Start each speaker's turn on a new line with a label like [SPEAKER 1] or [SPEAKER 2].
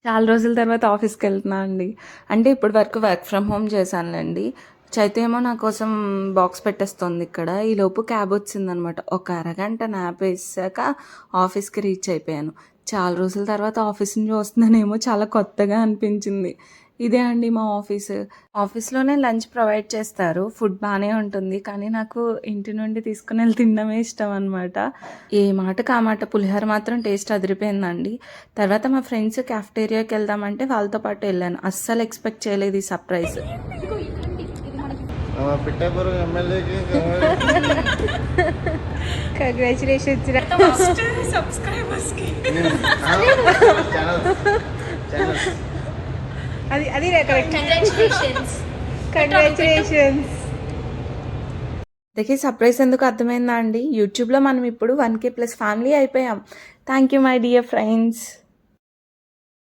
[SPEAKER 1] చాలా రోజుల తర్వాత ఆఫీస్‌కెళ్తున్నా అండి. అంటే ఇప్పటి వరకు వర్క్ ఫ్రమ్ హోమ్ చేశానులెండి. చైతు ఏమో నా కోసం బాక్స్ పెట్టేస్తోంది ఇక్కడ. ఈలోపు క్యాబ్ వచ్చిందనమాట. ఒక అరగంట న్యాప్ ఏసాక ఆఫీస్‌కి రీచ్ అయిపోయాను. చాలా రోజుల తర్వాత ఆఫీస్‌ని చూస్తున్నానేమో చాలా కొత్తగా అనిపించింది. ఇదే అండి మా ఆఫీసు. ఆఫీస్‌లోనే లంచ్ ప్రొవైడ్ చేస్తారు. ఫుడ్ బానే ఉంటుంది. కానీ నాకు ఇంటి నుండి తీసుకొనెళ్ళి తినడమే ఇష్టం అనమాట. ఏ మాటకి ఆ మాట పులిహోర మాత్రం టేస్ట్ అదిరిపోయిందండి. తర్వాత మా ఫ్రెండ్స్ క్యాఫ్‌టేరియాకెళ్దామంటే వాళ్ళతో పాటు ఎళ్ళాను. అస్సలు ఎక్స్‌పెక్ట్ చేయలేదు ఈ సర్ప్రైజ్.
[SPEAKER 2] పిఠాపురం ఎమ్మెల్యేకి
[SPEAKER 1] కంగ్రాచులేషన్స్ రా.
[SPEAKER 3] సబ్స్క్రైబర్స్కి
[SPEAKER 1] అది కరెక్ట్.
[SPEAKER 3] కంగ్రాచులేషన్స్.
[SPEAKER 1] ఇంతకీ సర్ప్రైజ్ ఎందుకు అర్థమైందా అండి? యూట్యూబ్‌లో మనం ఇప్పుడు 1K+ ఫ్యామిలీ అయిపోయాం. Thank you my dear friends.